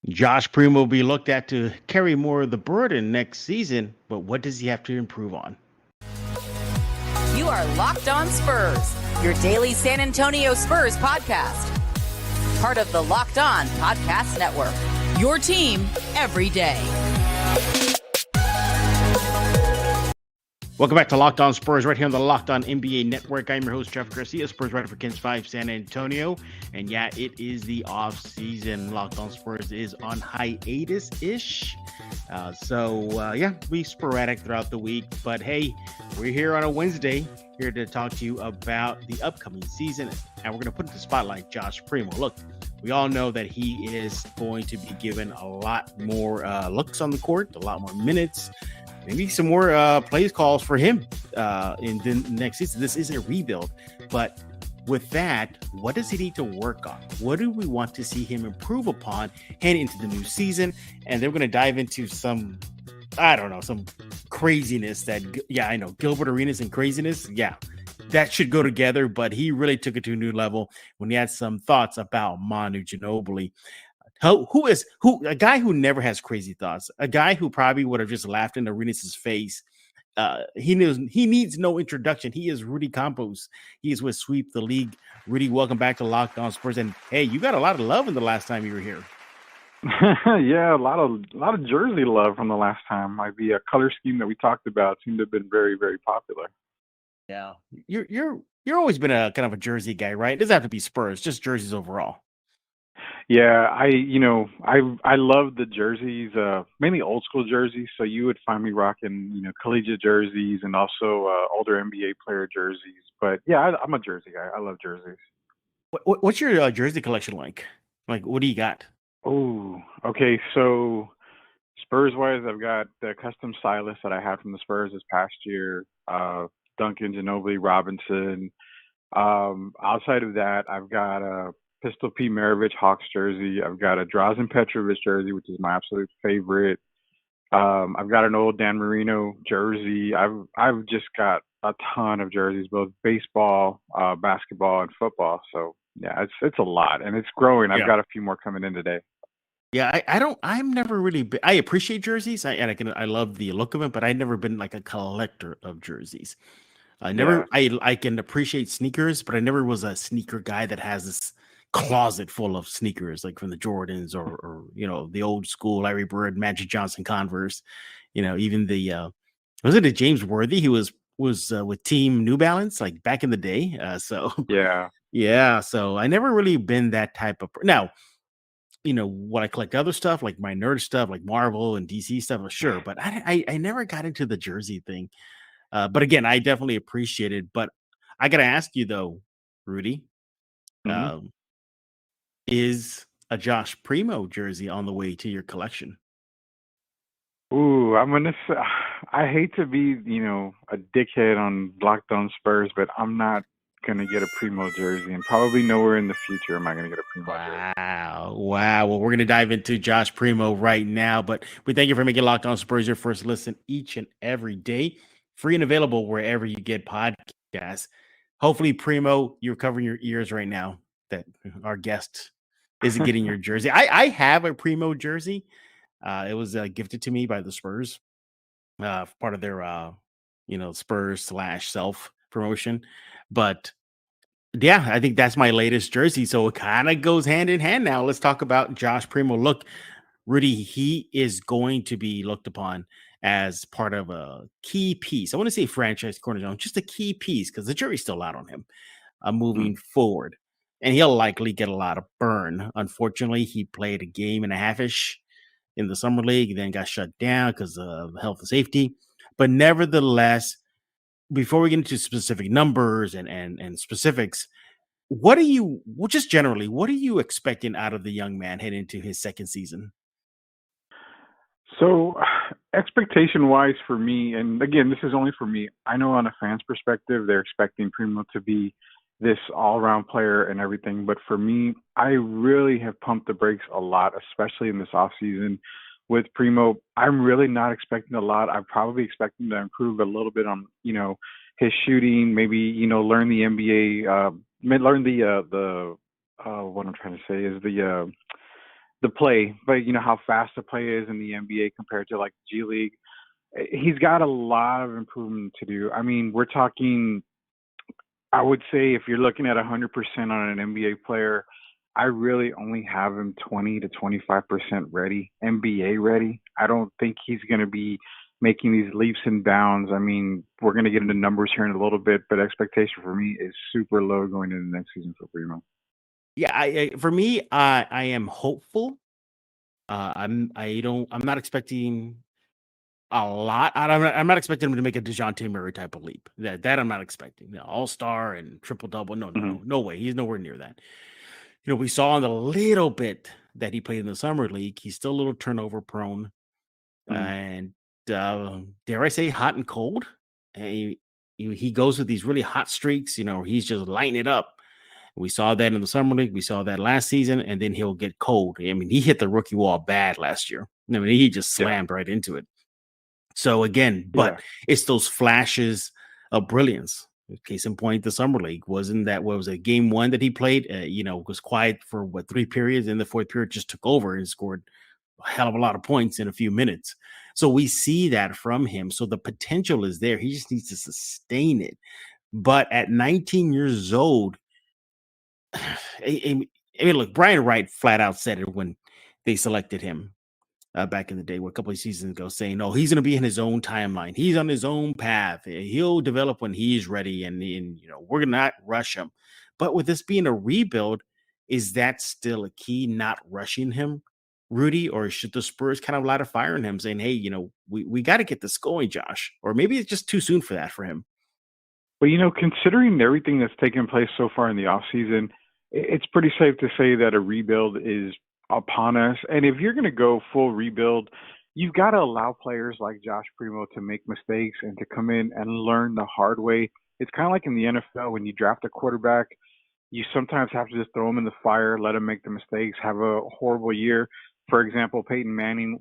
Josh Primo will be looked at to carry more of the burden next season, but what does he have to improve on? You are Locked On Spurs, your daily San Antonio Spurs podcast. Part of the Locked On Podcast Network, your team every day. Welcome back to Locked On Spurs, right here on the Locked On NBA Network. I'm your host, Jeff Garcia, Spurs writer for Kings 5 San Antonio. And yeah, it is the off-season. Locked On Spurs is on hiatus-ish. We sporadic throughout the week. But hey, we're here on a Wednesday, here to talk to you about the upcoming season. And we're going to put in the spotlight Josh Primo. Look, we all know that he is going to be given a lot more looks on the court, a lot more minutes. Maybe some more plays calls for him in the next season. This is a rebuild. But with that, what does he need to work on? What do we want to see him improve upon heading into the new season? And then we're going to dive into some craziness that, I know, Gilbert Arenas and craziness. Yeah, that should go together. But he really took it to a new level when he had some thoughts about Manu Ginobili. Who a guy who never has crazy thoughts, a guy who probably would have just laughed in Arenas' face. He needs no introduction. He is Rudy Campos. He is with Sweep the League. Rudy, welcome back to Locked On Spurs. And hey, you got a lot of love in the last time you were here. Yeah, a lot of jersey love from the last time. The color scheme that we talked about seemed to have been very, very popular. Yeah, you're always been a kind of a jersey guy, right? It doesn't have to be Spurs, just jerseys overall. Yeah, I love the jerseys, mainly old school jerseys. So you would find me rocking, collegiate jerseys and also older NBA player jerseys. But yeah, I'm a jersey guy. I love jerseys. What's your jersey collection like? Like, what do you got? Oh, okay. So Spurs wise, I've got the custom stylist that I had from the Spurs this past year. Duncan, Ginobili, Robinson. Outside of that, I've got a Pistol P. Maravich Hawks jersey. I've got a Drazen Petrovic jersey, which is my absolute favorite. I've got an old Dan Marino jersey. I've just got a ton of jerseys, both baseball, basketball, and football. So yeah, it's a lot, and it's growing. I've got a few more coming in today. Yeah, I'm never really. I appreciate jerseys, I love the look of it, but I've never been like a collector of jerseys. I can appreciate sneakers, but I never was a sneaker guy that has this closet full of sneakers, like from the Jordans or the old school Larry Bird, Magic Johnson Converse. Even the was it a James Worthy? He was with Team New Balance like back in the day. Yeah. So I never really been that type of now. What I collect other stuff like my nerd stuff, like Marvel and DC stuff, sure, but I never got into the jersey thing. But again, I definitely appreciate it. But I gotta ask you though, Rudy. Mm-hmm. Is a Josh Primo jersey on the way to your collection? Ooh, I'm gonna say, I hate to be, a dickhead on Locked On Spurs, but I'm not gonna get a Primo jersey, and probably nowhere in the future am I gonna get a Primo jersey. Wow. Well, we're gonna dive into Josh Primo right now, but we thank you for making Locked On Spurs your first listen each and every day, free and available wherever you get podcasts. Hopefully, Primo, you're covering your ears right now that our guest isn't getting your jersey. I have a Primo jersey. It was gifted to me by the Spurs, part of their Spurs/self promotion. But yeah, I think that's my latest jersey. So it kind of goes hand in hand now. Let's talk about Josh Primo. Look, Rudy, he is going to be looked upon as part of a key piece. I want to say franchise cornerstone, just a key piece because the jury's still out on him moving forward. And he'll likely get a lot of burn. Unfortunately, he played a game and a half-ish in the summer league, then got shut down because of health and safety. But nevertheless, before we get into specific numbers and specifics, what are you expecting out of the young man heading into his second season? So, expectation-wise for me, and again, this is only for me. I know on a fan's perspective, they're expecting Primo to be this all-around player and everything. But for me, I really have pumped the brakes a lot, especially in this offseason with Primo. I'm really not expecting a lot. I'm probably expecting to improve a little bit on, his shooting, maybe, learn the NBA, learn the what I'm trying to say is the play, but you know how fast the play is in the NBA compared to like G League. He's got a lot of improvement to do. I mean, we're talking. I would say if you're looking at 100% on an NBA player, I really only have him 20 to 25% ready, NBA ready. I don't think he's going to be making these leaps and bounds. I mean, we're going to get into numbers here in a little bit, but expectation for me is super low going into the next season for Primo. Yeah, for me, I am hopeful. I'm not expecting a lot. I'm not expecting him to make a DeJounte Murray type of leap. That I'm not expecting. No, all-star and triple-double. No way. He's nowhere near that. You know, we saw in the little bit that he played in the summer league, he's still a little turnover prone, and dare I say, hot and cold. And he goes with these really hot streaks. You know, he's just lighting it up. We saw that in the summer league. We saw that last season, and then he'll get cold. I mean, he hit the rookie wall bad last year. I mean, he just slammed right into it. So again, but it's those flashes of brilliance. Case in point, the summer league wasn't that. What was it? Game one that he played, was quiet for 3 periods, and the fourth period just took over and scored a hell of a lot of points in a few minutes. So we see that from him. So the potential is there. He just needs to sustain it. But at 19 years old, I mean, look, Brian Wright flat out said it when they selected him back in the day, a couple of seasons ago, saying, "No, he's going to be in his own timeline. He's on his own path. He'll develop when he's ready, and we're going to not rush him." But with this being a rebuild, is that still a key? Not rushing him, Rudy, or should the Spurs kind of light a fire in him, saying, "Hey, we got to get this going, Josh," or maybe it's just too soon for that for him? Well, considering everything that's taken place so far in the offseason, it's pretty safe to say that a rebuild is upon us. And if you're going to go full rebuild, you've got to allow players like Josh Primo to make mistakes and to come in and learn the hard way. It's kind of like in the NFL when you draft a quarterback, you sometimes have to just throw him in the fire, let him make the mistakes, have a horrible year. For example, Peyton Manning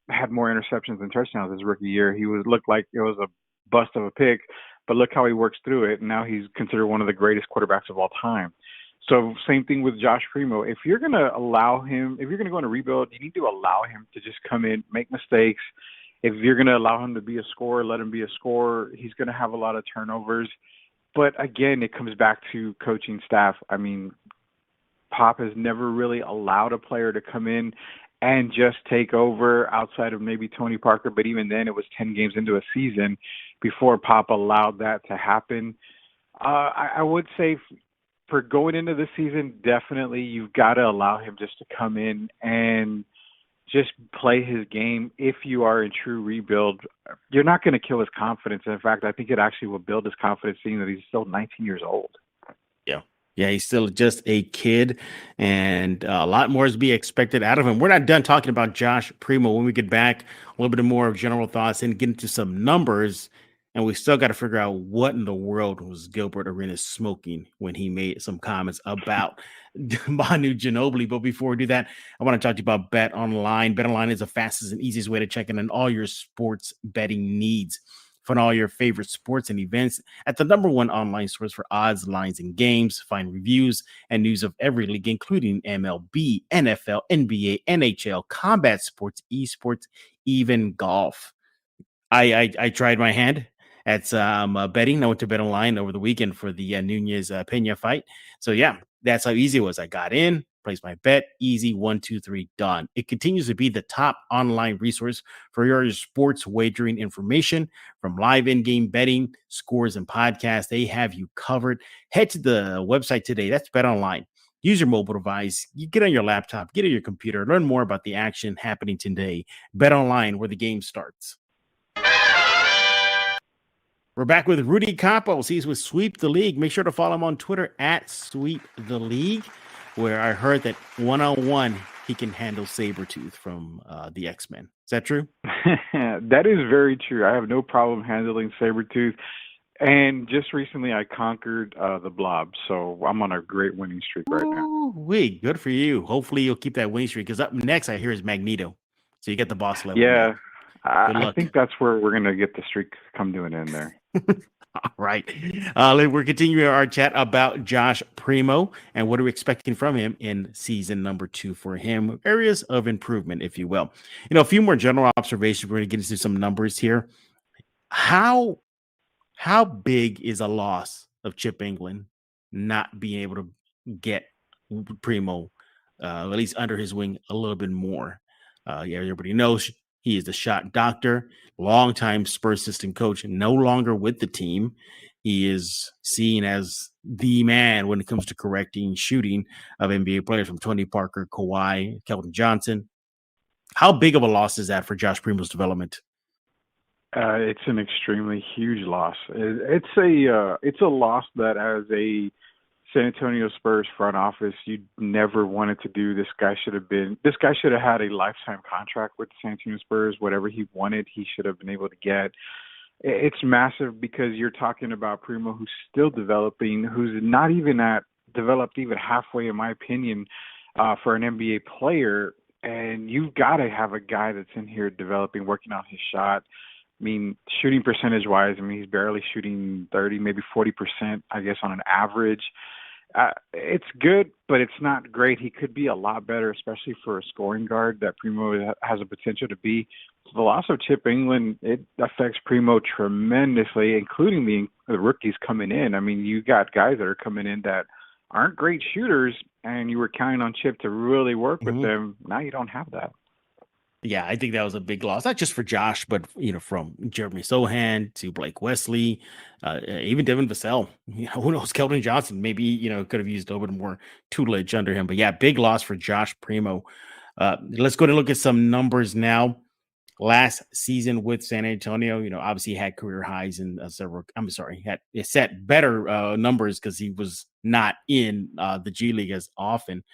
had more interceptions than touchdowns his rookie year. He looked like it was a bust of a pick, but look how he works through it. And now he's considered one of the greatest quarterbacks of all time. So same thing with Josh Primo. If you're going to go in a rebuild, you need to allow him to just come in, make mistakes. If you're going to allow him to be a scorer, let him be a scorer. He's going to have a lot of turnovers. But again, it comes back to coaching staff. I mean, Pop has never really allowed a player to come in and just take over outside of maybe Tony Parker. But even then, it was 10 games into a season before Pop allowed that to happen. I would say for going into the season, definitely you've got to allow him just to come in and just play his game. If you are in true rebuild, you're not going to kill his confidence. In fact, I think it actually will build his confidence, seeing that he's still 19 years old. Yeah, he's still just a kid, and a lot more is to be expected out of him. We're not done talking about Josh Primo. When we get back, a little bit more of general thoughts and get into some numbers, and we still got to figure out what in the world was Gilbert Arenas smoking when he made some comments about Manu Ginobili. But before we do that, I want to talk to you about Bet Online. Bet Online is the fastest and easiest way to check in on all your sports betting needs. Find all your favorite sports and events at the #1 online source for odds, lines, and games. Find reviews and news of every league, including MLB, NFL, NBA, NHL, combat sports, esports, even golf. I tried my hand at betting. I went to Bet Online over the weekend for the Nunez Pena fight. So yeah, that's how easy it was. I got in, placed my bet, easy, 1, 2, 3, done. It continues to be the top online resource for your sports wagering information, from live in-game betting, scores, and podcasts. They have you covered. Head to the website today. That's Bet Online. Use your mobile device. You get on your laptop, get on your computer, learn more about the action happening today. Bet Online, where the game starts. We're back with Rudy Campos. He's with Sweep the League. Make sure to follow him on Twitter at Sweep the League, where I heard that one-on-one he can handle Sabretooth from the X-Men. Is that true? That is very true. I have no problem handling Sabretooth. And just recently I conquered the Blob, so I'm on a great winning streak right now. Good for you. Hopefully you'll keep that winning streak, because up next I hear is Magneto. So you get the boss level. Yeah, I think that's where we're going to get the streak come to an end there. All right. We're continuing our chat about Josh Primo and what are we expecting from him in season number 2 for him. Areas of improvement, if you will. A few more general observations. We're going to get into some numbers here. How big is a loss of Chip England not being able to get Primo, at least under his wing, a little bit more? Yeah, everybody knows he is the shot doctor, longtime Spurs assistant coach, no longer with the team. He is seen as the man when it comes to correcting shooting of NBA players from Tony Parker, Kawhi, Keldon Johnson. How big of a loss is that for Josh Primo's development? It's an extremely huge loss. It's a loss that as a San Antonio Spurs front office, you never wanted to do. This guy should have had a lifetime contract with the San Antonio Spurs. Whatever he wanted, he should have been able to get. It's massive because you're talking about Primo, who's still developing, who's not even developed even halfway, in my opinion, for an NBA player. And you've got to have a guy that's in here developing, working on his shot. I mean, shooting percentage wise, he's barely shooting 30, maybe 40%, I guess, on an average. It's good, but it's not great. He could be a lot better, especially for a scoring guard that Primo has a potential to be. The loss of Chip England, it affects Primo tremendously, including the rookies coming in. You got guys that are coming in that aren't great shooters, and you were counting on Chip to really work with them. Now you don't have that. Yeah, I think that was a big loss, not just for Josh, but from Jeremy Sohan to Blake Wesley, even Devin Vassell. Who knows? Keldon Johnson maybe could have used a little bit more tutelage under him. But yeah, big loss for Josh Primo. Let's go and look at some numbers now. Last season with San Antonio, obviously had career highs in several. I'm sorry, he set better numbers because he was not in the G League as often.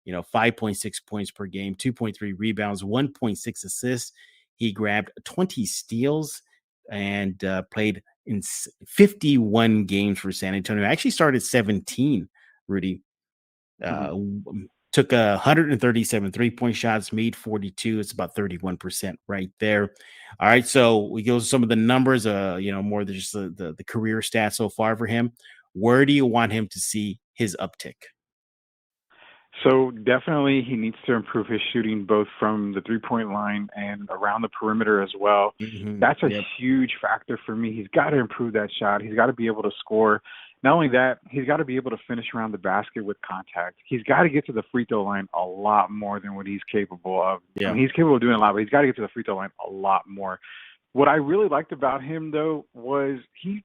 5.6 points per game, 2.3 rebounds, 1.6 assists. He grabbed 20 steals and played in 51 games for San Antonio. Actually started 17, Rudy. Took 137 3-point shots, made 42. It's about 31% right there. All right, so we go to some of the numbers, more than just the career stats so far for him. Where do you want him to see his uptick? So definitely he needs to improve his shooting both from the three-point line and around the perimeter as well. That's a huge factor for me. He's got to improve that shot. He's got to be able to score. Not only that, he's got to be able to finish around the basket with contact. He's got to get to the free throw line a lot more than what he's capable of. Yeah. He's capable of doing a lot, but he's got to get to the free throw line a lot more. What I really liked about him, though, was he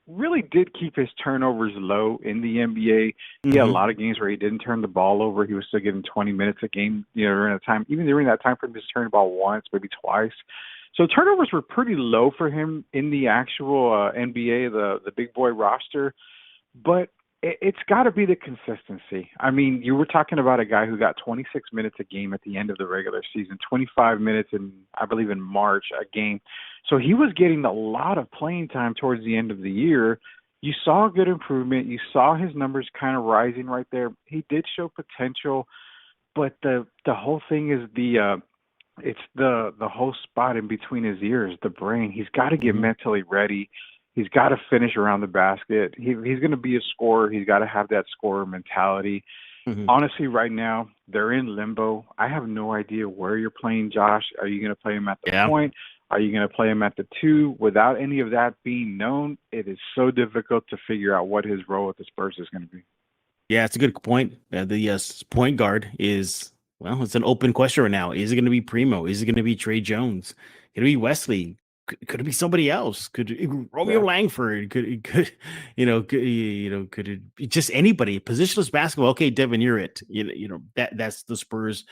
really did keep his turnovers low in the NBA. He had a lot of games where he didn't turn the ball over. He was still getting 20 minutes a game, during that time. Even during that time frame, he just turned the ball once, maybe twice. So turnovers were pretty low for him in the actual NBA, the big boy roster. But it's got to be the consistency. You were talking about a guy who got 26 minutes a game at the end of the regular season, 25 minutes I believe in March a game. So he was getting a lot of playing time towards the end of the year. You saw good improvement. You saw his numbers kind of rising right there. He did show potential, but the whole thing is it's the whole spot in between his ears, the brain. He's got to get mentally ready. He's got to finish around the basket. He's going to be a scorer. He's got to have that scorer mentality. Honestly, right now, they're in limbo. I have no idea where you're playing Josh. Are you going to play him at the point? Are you going to play him at the 2? Without any of that being known, it is so difficult to figure out what his role at the Spurs is going to be. Yeah, it's a good point. The point guard is, it's an open question right now. Is it going to be Primo? Is it going to be Trey Jones? Could it be Wesley? Could it be somebody else? Could Romeo Langford? Could it be just anybody? Positionless basketball. Okay, Devin, you're it. That's the Spurs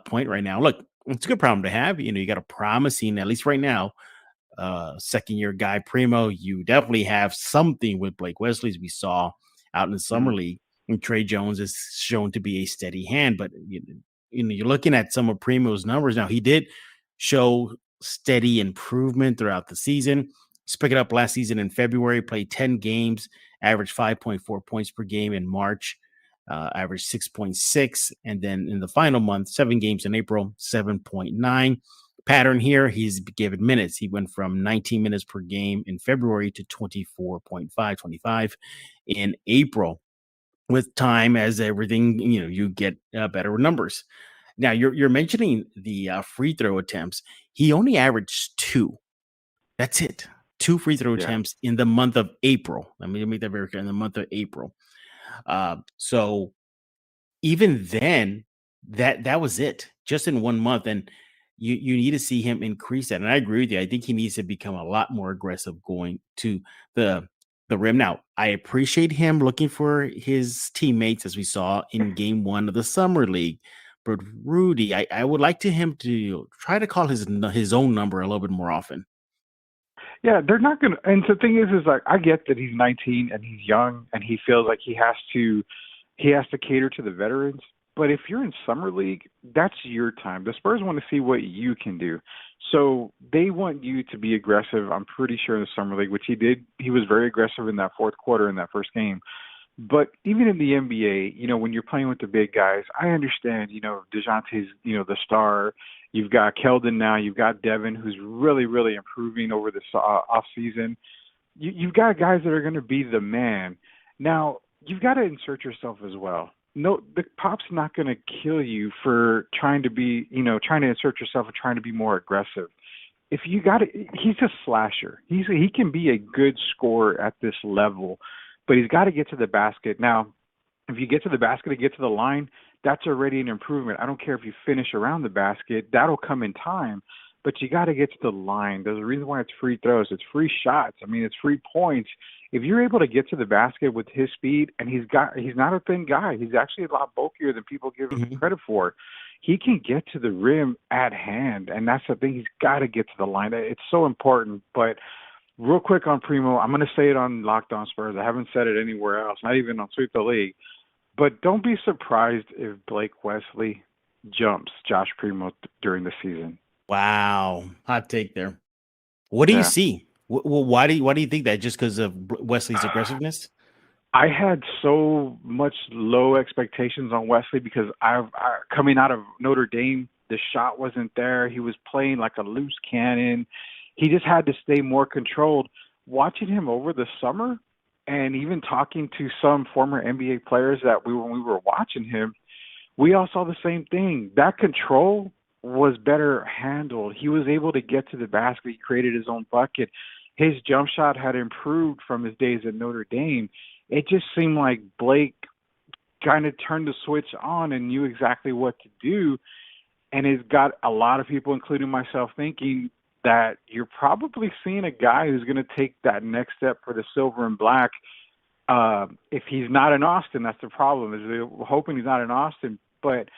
point right now. Look, it's a good problem to have. You got a promising, at least right now, second year guy Primo. You definitely have something with Blake Wesley, as we saw out in the summer league. And Trey Jones is shown to be a steady hand, but you're looking at some of Primo's numbers now. He did show steady improvement throughout the season. Let's pick it up last season in February, played 10 games, averaged 5.4 points per game in March, averaged 6.6. And then in the final month, 7 games in April, 7.9. pattern here. He's given minutes. He went from 19 minutes per game in February to 24.5, 25 in April. With time, as everything, you get better numbers. Now you're mentioning the free throw attempts. He only averaged two. That's it. Two free throw Yeah. attempts in the month of April. Let me make that very clear. In the month of April. So even then, that was it, just in 1 month, and you need to see him increase that. And I agree with you. I think he needs to become a lot more aggressive going to the rim. Now, I appreciate him looking for his teammates, as we saw in Game 1 of the Summer League. But Rudy, I would like to him to try to call his own number a little bit more often. Yeah, they're not gonna. And the thing is like I get that he's 19 and he's young and he feels like he has to cater to the veterans. But if you're in summer league, that's your time. The Spurs want to see what you can do, so they want you to be aggressive. I'm pretty sure in the summer league, which he did, he was very aggressive in that fourth quarter in that first game. But even in the NBA, when you're playing with the big guys, I understand, DeJounte's, the star. You've got Keldon now. You've got Devin, who's really, really improving over this off season. You've got guys that are going to be the man. Now, you've got to insert yourself as well. No, the Pop's not going to kill you for trying to insert yourself and trying to be more aggressive. If you got it, he's a slasher. He can be a good scorer at this level, but he's got to get to the basket. Now, if you get to the basket and get to the line, that's already an improvement. I don't care if you finish around the basket. That'll come in time, but you got to get to the line. There's a reason why it's free throws. It's free shots. I mean, it's free points. If you're able to get to the basket with his speed, and he's not a thin guy. He's actually a lot bulkier than people give him credit for. He can get to the rim at hand, and that's the thing. He's got to get to the line. It's so important. But real quick on Primo, I'm going to say it on Locked On Spurs. I haven't said it anywhere else, not even on Sweep the League. But don't be surprised if Blake Wesley jumps Josh Primo during the season. Wow, hot take there. What do you see? Well, why do you think that? Just because of Wesley's aggressiveness? I had so much low expectations on Wesley because I coming out of Notre Dame, the shot wasn't there. He was playing like a loose cannon. He just had to stay more controlled. Watching him over the summer, and even talking to some former NBA players when we were watching him, we all saw the same thing. That control was better handled. He was able to get to the basket. He created his own bucket. His jump shot had improved from his days at Notre Dame. It just seemed like Blake kind of turned the switch on and knew exactly what to do. And it's got a lot of people, including myself, thinking that you're probably seeing a guy who's going to take that next step for the silver and black. If he's not in Austin, that's the problem. Is they're hoping he's not in Austin. But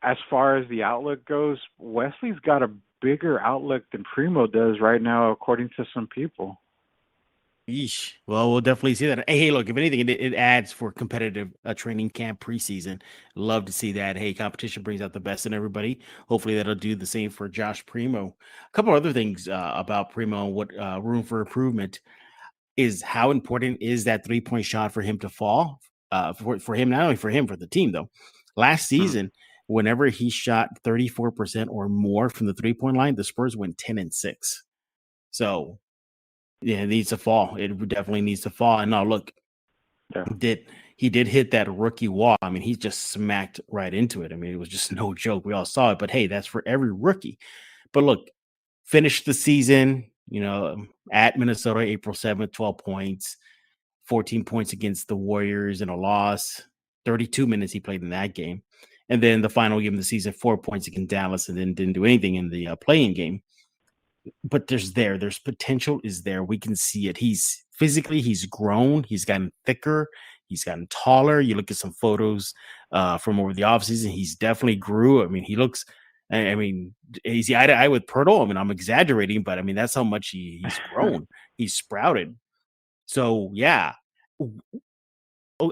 as far as the outlook goes, Wesley's got a bigger outlook than Primo does right now, according to some people. Yeesh. Well, we'll definitely see that. Hey, look, if anything, it adds for competitive training camp preseason. Love to see that. Hey, competition brings out the best in everybody. Hopefully that'll do the same for Josh Primo. A couple other things about Primo, what room for improvement is. How important is that 3-point shot for him to fall? For him, not only for him, for the team, though. Last season, whenever he shot 34% or more from the 3-point line, the Spurs went 10-6. So, yeah, it needs to fall. It definitely needs to fall. And now, look, he did hit that rookie wall. I mean, he just smacked right into it. I mean, it was just no joke. We all saw it. But hey, that's for every rookie. But look, finished the season, at Minnesota, April 7th, 12 points, 14 points against the Warriors in a loss. 32 minutes he played in that game. And then the final game of the season, 4 points against Dallas, and then didn't do anything in the play-in game. But there's potential is there. We can see it. He's grown. He's gotten thicker. He's gotten taller. You look at some photos from over the offseason. He's definitely grew. I mean, he looks, he's eye to eye with Pirtle. I mean, I'm exaggerating, but I mean, that's how much he's grown. He's sprouted. So, yeah.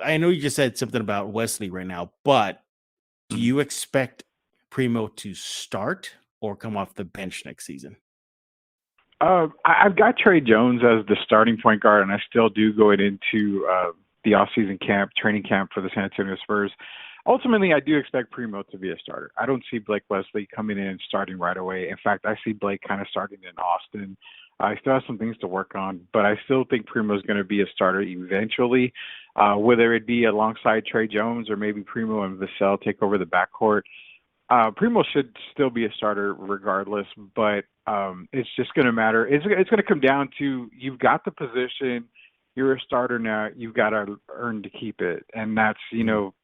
I know you just said something about Wesley right now, but do you expect Primo to start or come off the bench next season? I've got Trey Jones as the starting point guard, and I still do going into the off-season training camp for the San Antonio Spurs. ultimately, I do expect Primo to be a starter. I don't see Blake Wesley coming in and starting right away. In fact, I see Blake kind of starting in Austin. I still have some things to work on, but I still think Primo is going to be a starter eventually, whether it be alongside Trey Jones or maybe Primo and Vassell take over the backcourt. Primo should still be a starter regardless, but it's just going to matter. It's going to come down to you've got the position, you're a starter now, you've got to earn to keep it, and that's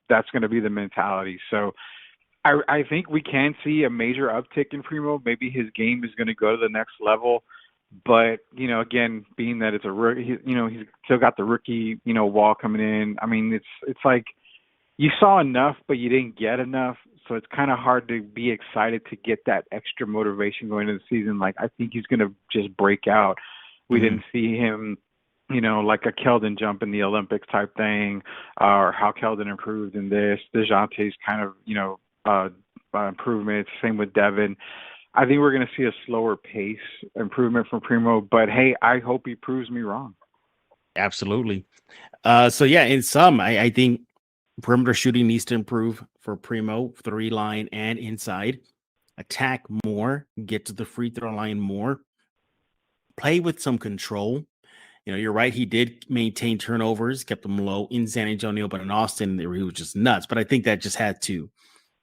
that's going to be the mentality. So I think we can see a major uptick in Primo. Maybe his game is going to go to the next level. But, again, being that it's a rookie, he's still got the rookie, wall coming in. I mean, it's like you saw enough, but you didn't get enough. So it's kind of hard to be excited to get that extra motivation going into the season. Like, I think he's going to just break out. We didn't see him, like a Keldon jump in the Olympics type thing, or how Keldon improved in this. DeJounte's kind of, improvements. Same with Devin. I think we're going to see a slower pace improvement from Primo, but hey, I hope he proves me wrong. Absolutely. In sum, I think perimeter shooting needs to improve for Primo, 3-line and inside. Attack more, get to the free throw line more, play with some control. You're right. He did maintain turnovers, kept them low in San Antonio, but in Austin, he was just nuts. But I think that just had to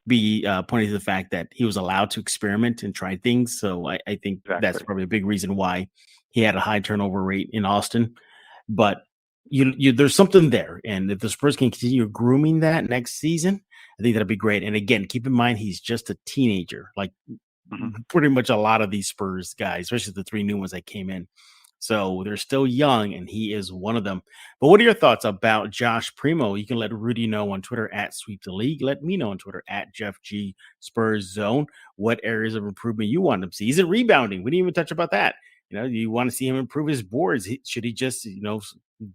be pointing to the fact that he was allowed to experiment and try things. So I think that's probably a big reason why he had a high turnover rate in Austin. But there's something there. And if the Spurs can continue grooming that next season, I think that'd be great. And again, keep in mind, he's just a teenager, like pretty much a lot of these Spurs guys, especially the 3 new ones that came in. So they're still young, and he is one of them. But what are your thoughts about Josh Primo? You can let Rudy know on Twitter at Sweep the League. Let me know on Twitter at Jeff G Spurs Zone. What areas of improvement you want to see? Is it rebounding? We didn't even touch about that. You want to see him improve his boards. Should he just,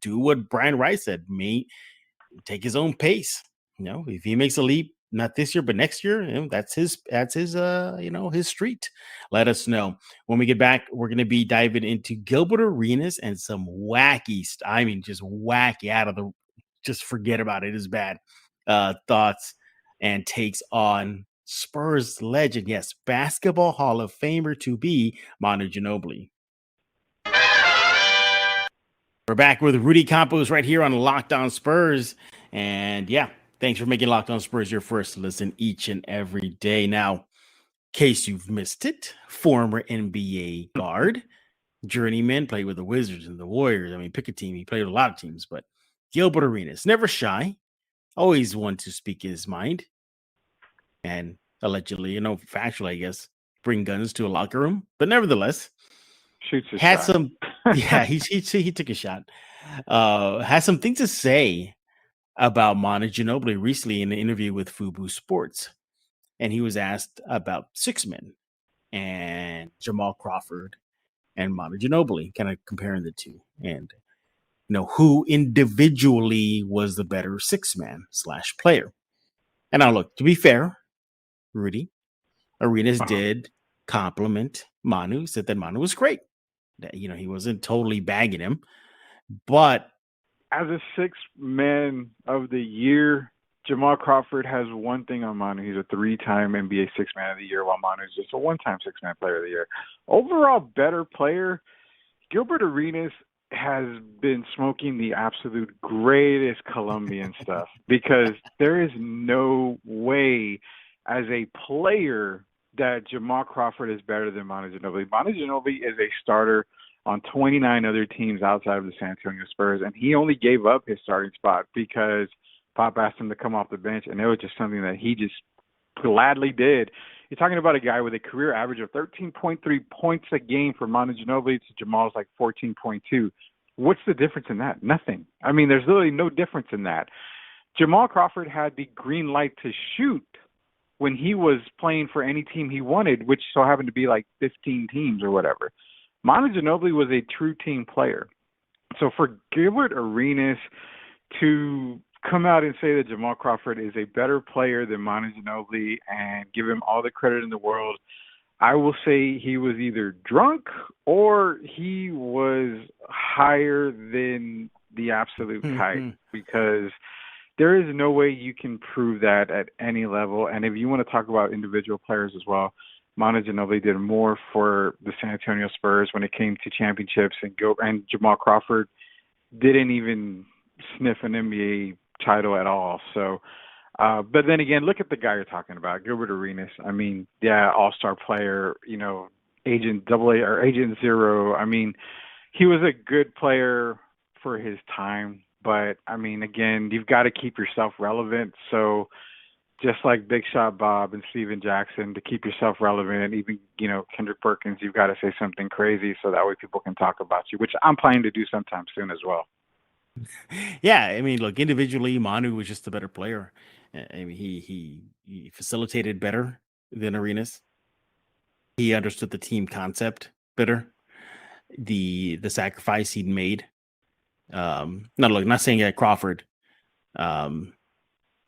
do what Brian Rice said, take his own pace? If he makes a leap, not this year, but next year, that's his his street. Let us know. When we get back, we're going to be diving into Gilbert Arenas and some wacky, just wacky just forget about it. It's bad thoughts and takes on Spurs legend. Yes, basketball Hall of Famer to be Manu Ginobili. We're back with Rudy Campos right here on Locked On Spurs. And thanks for making Locked On Spurs your first listen each and every day. Now, in case you've missed it, former NBA guard, journeyman, played with the Wizards and the Warriors. I mean, pick a team. He played with a lot of teams, but Gilbert Arenas, never shy, always one to speak his mind. And allegedly, factually, I guess, bring guns to a locker room. But nevertheless, shoots a had shot. some, he took a shot. Has some things to say about Manu Ginobili recently in an interview with Fubu Sports. And he was asked about 6 men and Jamal Crawford and Manu Ginobili, kind of comparing the two. And, who individually was the better 6-man / player. And now look, to be fair, Rudy, Arenas did compliment Manu, said that Manu was great. That, he wasn't totally bagging him. But as a 6-man of the year, Jamal Crawford has one thing on Manu. He's a 3-time NBA 6-man of the year, while Manu is just a 1-time 6-man player of the year. Overall better player, Gilbert Arenas has been smoking the absolute greatest Colombian stuff, because there is no way as a player that Jamal Crawford is better than Manu Ginobili. Manu Ginobili is a starter on 29 other teams outside of the San Antonio Spurs, and he only gave up his starting spot because Pop asked him to come off the bench, and it was just something that he just gladly did. You're talking about a guy with a career average of 13.3 points a game for Manu Ginobili to Jamal's like 14.2. What's the difference in that? Nothing. I mean, there's literally no difference in that. Jamal Crawford had the green light to shoot when he was playing for any team he wanted, which so happened to be like 15 teams or whatever. Manu Ginobili was a true team player. So for Gilbert Arenas to come out and say that Jamal Crawford is a better player than Manu Ginobili and give him all the credit in the world, I will say he was either drunk or he was higher than the absolute kite, because there is no way you can prove that at any level. And if you want to talk about individual players as well, Manu Ginobili did more for the San Antonio Spurs when it came to championships, and Jamal Crawford didn't even sniff an NBA title at all. So, but then again, look at the guy you're talking about, Gilbert Arenas. I mean, yeah, all-star player, Agent AA or Agent Zero. I mean, he was a good player for his time. But, I mean, again, you've got to keep yourself relevant. So just like Big Shot Bob and Steven Jackson, to keep yourself relevant, even, Kendrick Perkins, you've got to say something crazy so that way people can talk about you, which I'm planning to do sometime soon as well. Yeah, I mean, look, individually, Manu was just a better player. I mean, he facilitated better than Arenas. He understood the team concept better. The sacrifice he'd made. Not saying that Crawford,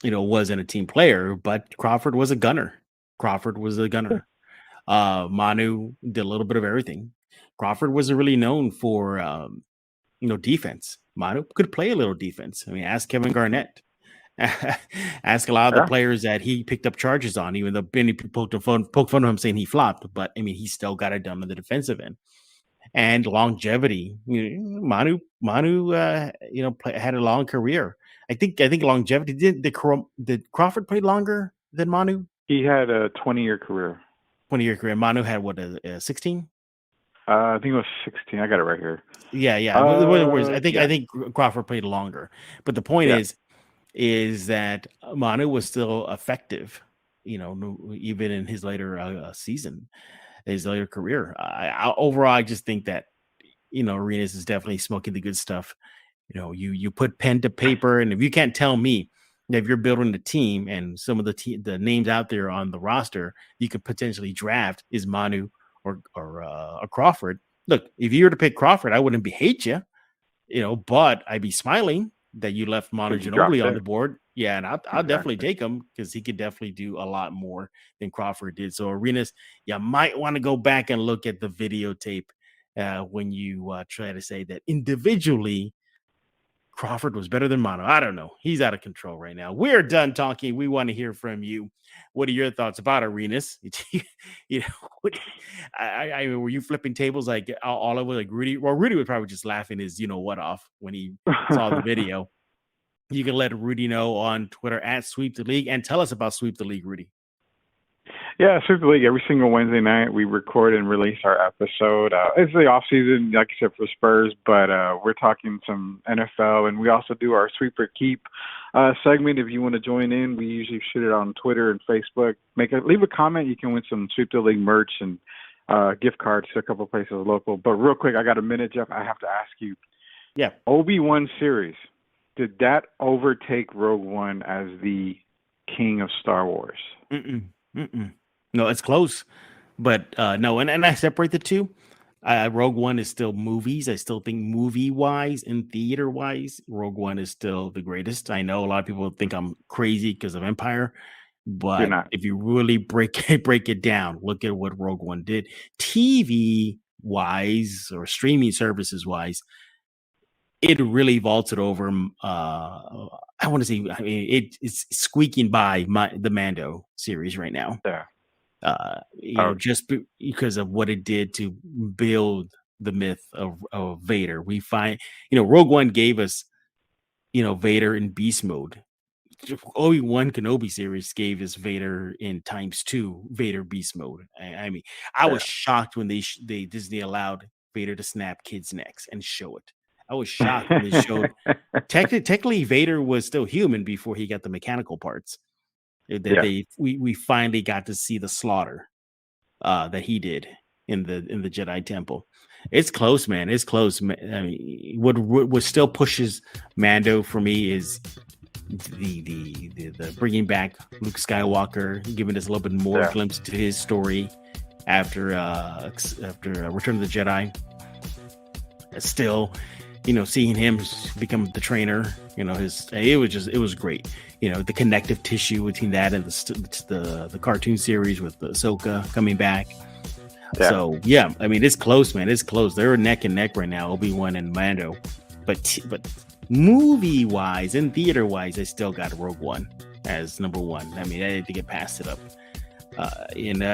wasn't a team player, but Crawford was a gunner. Manu did a little bit of everything. Crawford wasn't really known for, defense. Manu could play a little defense. I mean, ask Kevin Garnett. Ask a lot of the players that he picked up charges on, even though Benny poked fun of him saying he flopped. But, I mean, he still got it done on the defensive end. And longevity, Manu, had a long career. I think longevity. Did Crawford play longer than Manu? He had a 20-year career. 20-year career. Manu had what, 16? I think it was 16. I got it right here. Yeah. I think Crawford played longer. But the point is that Manu was still effective, even in his later season. His later career. Overall, I just think that, Arenas is definitely smoking the good stuff. You put pen to paper, and if you can't tell me that if you're building a team and some of the names out there on the roster you could potentially draft is Manu or Crawford. Look, if you were to pick Crawford, I wouldn't hate you, but I'd be smiling that you left Manu Ginobili on the board. Yeah, and I'll definitely take him because he could definitely do a lot more than Crawford did. So Arenas, you might want to go back and look at the videotape when you try to say that individually Crawford was better than Manu. I don't know. He's out of control right now. We're done talking. We want to hear from you. What are your thoughts about Arenas? Were you flipping tables like all over like Rudy? Well, Rudy was probably just laughing his what off when he saw the video. You can let Rudy know on Twitter at Sweep the League and tell us about Sweep the League, Rudy. Yeah, Sweep the League. Every single Wednesday night we record and release our episode. It's the off season, like you said, for Spurs, but we're talking some NFL, and we also do our Sweep or Keep segment. If you want to join in, we usually shoot it on Twitter and Facebook. Leave a comment. You can win some Sweep the League merch and gift cards to a couple of places local. But real quick, I got a minute, Jeff. I have to ask you. Yeah. Obi-Wan series. Did that overtake Rogue One as the king of Star Wars? No, it's close, but no. And I separate the two. Rogue One is still movies. I still think movie-wise and theater-wise, Rogue One is still the greatest. I know a lot of people think I'm crazy because of Empire, but if you really break it down, look at what Rogue One did. TV-wise or streaming services-wise, it really vaulted over. I want to say, I mean, it's squeaking by the Mando series right now. Yeah. Just because of what it did to build the myth of Vader. We find, Rogue One gave us, Vader in beast mode. Obi-Wan Kenobi series gave us Vader in ×2 Vader beast mode. I mean, I was shocked when they Disney allowed Vader to snap kids' necks and show it. I was shocked when they showed. Technically, Vader was still human before he got the mechanical parts. We finally got to see the slaughter that he did in the Jedi Temple. It's close, man. It's close. I mean, what still pushes Mando for me is the bringing back Luke Skywalker, giving us a little bit more glimpse to his story after Return of the Jedi. Still, seeing him become the trainer, it was great. The connective tissue between that and the cartoon series with Ahsoka coming back. Yeah. So I mean, it's close, man. It's close. They're neck and neck right now, Obi-Wan and Mando. But movie wise and theater wise, I still got Rogue One as number one. I mean, I didn't think it passed it up. And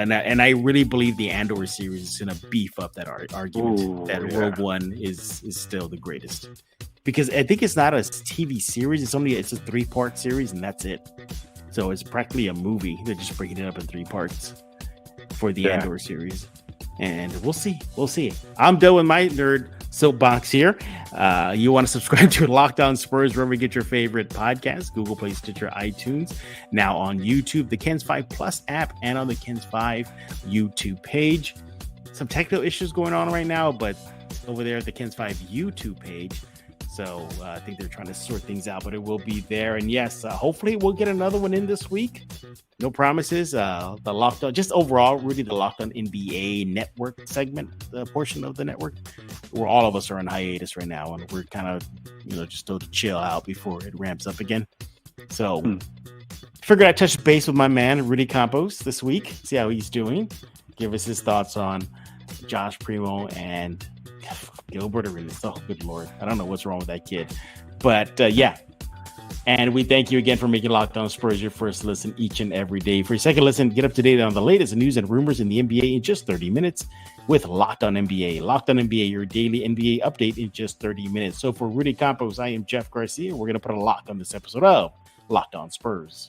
I really believe the Andor series is going to beef up that argument that Rogue One is still the greatest, because I think it's not a TV series. It's a 3-part series, and that's it. So it's practically a movie. They're just breaking it up in 3 parts for the Andor series. And we'll see. I'm done with my nerd soapbox here. You want to subscribe to Locked On Spurs wherever you get your favorite podcast, Google Play, Stitcher, iTunes. Now on YouTube, the Kens 5 Plus app, and on the Kens 5 YouTube page. Some technical issues going on right now, but over there at the Kens 5 YouTube page. So I think they're trying to sort things out, but it will be there. And yes, hopefully we'll get another one in this week. No promises. The Locked On, just overall, really the Locked On NBA network segment, the portion of the network, where all of us are on hiatus right now, and we're kind of, just still to chill out before it ramps up again. So figured I'd touch base with my man Rudy Campos this week, see how he's doing, give us his thoughts on Josh Primo and Gilbert Arenas. Oh, good Lord. I don't know what's wrong with that kid. But yeah. And we thank you again for making Locked On Spurs your first listen each and every day. For your second listen, get up to date on the latest news and rumors in the NBA in just 30 minutes with Locked On NBA. Locked On NBA, your daily NBA update in just 30 minutes. So for Rudy Campos, I am Jeff Garcia. We're going to put a lock on this episode of Locked On Spurs.